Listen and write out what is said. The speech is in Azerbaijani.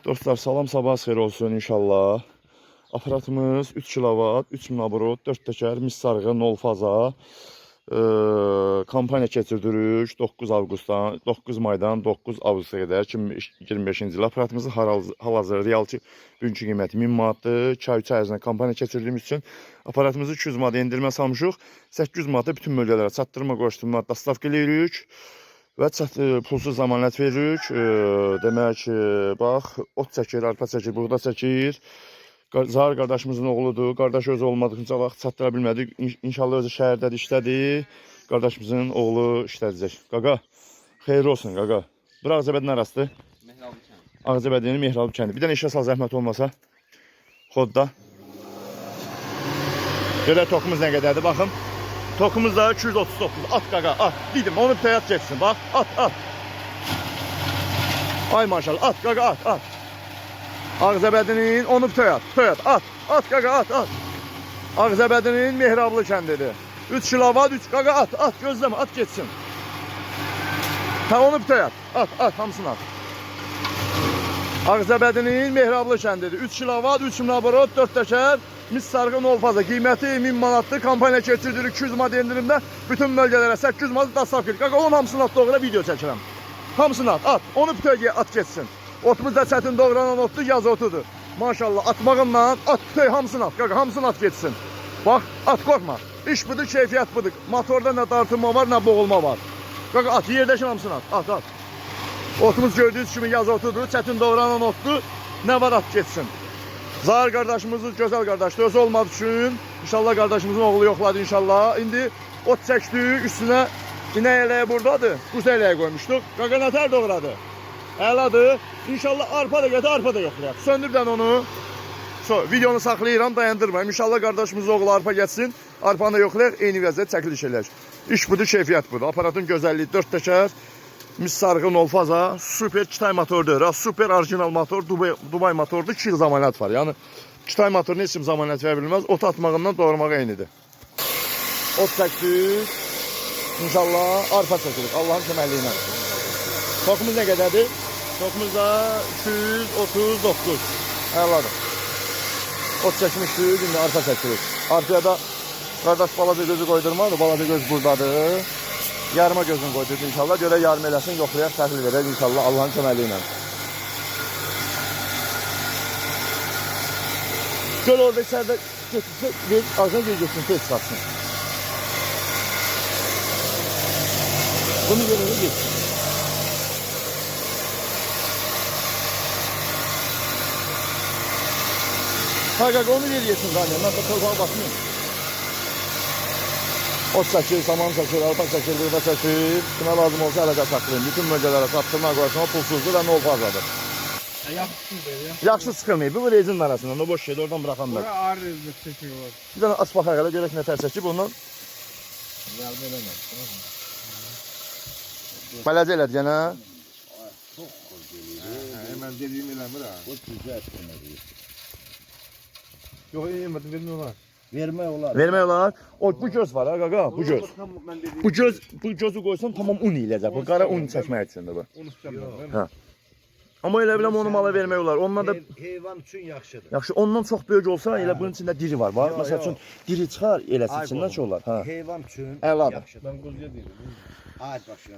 Dostlar, salam, sabah xeyir olsun inşallah. Aparatımız 3 kW, 3000 abrot, 4 təkər, mis sarğı, 0 faza. Kampaniya keçirdiririk 9 avqustdan, 9 maydan 9 avqusta qədər 2025-ci il. Aparatımızın hal-hazırda realki bugünkü qiyməti 1000 manatdır. 2-3 ay ərzində kampaniya keçirdiyimiz üçün aparatımızı 200 manata endirmə salmışıq. 800 manata bütün bölgələrə çatdırma, qoşdurma, dastavka eləyirik. Və pulsuz zəmanət veririk. Demək, bax, ot çəkir, arpa çəkir, buğda çəkir. Zahir qardaşımızın oğludur. Qardaş özü olmadıqca vaxt çatdıra bilmədik. İnşallah özü şəhərdədir, işlədir. Qardaşımızın oğlu işlədəcək. Qaqa, xeyir olsun qaqa. Bura Ağzəbədin arasıdır. Mehrablı kəndi. Ağzəbədinin Mehrablı kəndi. Bir dənə işə sal, zəhmət olmasa. Xodda. Görək tokumuz nə qədərdir, baxın. Tokumuz da 239. At qaqa, at. Dedim, onu bir təyat geçsin. Bax, at. Ay maşallah, at qaqa, at. Ağzəbədinin onu bir təyat, at qaqa, at. Ağzəbədinin Mehrablı kəndidir. 3 kilovat, 3 qaqa, at, gözləmə, at geçsin. Onu bir təyat, at, hamısını at. Ağzəbədinin Mehrablı kəndidir. 3 kilovat, 3000 abrot, 4 təkər. Mis sarğı 0 faza, qiyməti 1000 manatdır, kampaniya keçirdirik 200 manat endirimdə, bütün bölgələrə 800 manat dastavka. Qaqa, onun hamısını at, doğru video çəkirəm. Hamısını at, onu bütövə at geçsin. Otumuz da çətin doğranan otdur, yaz otudur. Maşallah, atmağınla at bütövə hamısını at, qaqa, hamısını at geçsin. Bax, at, qorxma. İş budur, keyfiyyət budur. Motorda nə dartılma var, nə boğulma var. Qaqa, at, yerdəkin hamısını at. Otumuz gördüyünüz kimi yaz otudur, çətin doğranan otdur, nə var at geçsin. Zahir qardaşımızın gözəl qardaşdır, özü olmadığı üçün inşallah qardaşımızın oğlu yoxladı inşallah. İndi ot çəkdik, üstünə inək eləyə buradadır, quzu eləyə qoymuşduq. Qaqa nətər doğradı? Əladır. İnşallah arpa da gətir, arpa da yoxlayaq. Söndürdən onu. Videonu saxlayıram, dayandırmayım. İnşallah qardaşımızın oğlu arpa getsin, arpanı da yoxlayaq, eyni vəziyyət çəkiliş eləyək. İş budur, keyfiyyət budur. Aparatın gözəlliyi 4 təkər. Mis sarğı 0 faza, super 2 motordur. Super orijinal motor, Dubay motordur, 2 il zamanət var. Yəni 2 motorun heç kim zamanət verə bilməz. Ot atmağından doğramağa eynidir. Ot çəkdik. İnşallah arpa çəkirik. Allahın köməkliyi ilə. Tokumuz nə qədərdir? Tokumuz da 239. Əladır. Ot çəkmişdik, indi arpa çəkirik. Arpaya da qardaş balaca gözü qoydurmadı. Balaca göz buradadır. Yarıma gözünü qoyduk inşallah. Görə yarım eləsin, yoxlayaq, təhlil verək inşallah Allahın köməkliyi ilə. Gör orada içərdə getirsə, ağzına geçsin, tez çıxarsın. Bunu görünür geçsin. Qaqa, onu yer yesin zanniyəm, mən də torpağa basmayayım. Ot çəkir, saman çəkir, arpa çəkir, buğda çəkir. Kimə lazım olsa əlaqə saxlayın. Bütün bölgələrə çatdırma, qoşma pulsuzdur və 0 fazadır. Yaxşı sıxılmayıb. Bu rezinin arasından, o boş şeydir, oradan bıraxan da. Bura ağır rezin çəkiyorlar. Bir dənə aç baxaq elə, görək nə tər çəkib ondan. Yardım eləmez. Bələcə elədi yenə. Çok kol geliyor. Hemen dediğim eləmir ha. O güzel etmedi. Yok yemedim vermiyorlar. Vermək olar. Vermək olar. O, bu göz var ha qaqa, bu göz. Bu gözü qoysan tamam un eləyəcək. Bu qara un çəkmək üçündür bu. Onu istəmirəm. Hə. Amma elə biləm onu mala vermək olar. Ondan da Heyvan üçün yaxşıdır. yaxşı, ondan çox böyük olsa elə bunun içində diri var. Məsəl üçün diri çıxar, eləsi içindən çox olar. Hə. Heyvan üçün Əladır. yaxşıdır. Ben kuzuya değilim. Hadi başlayalım.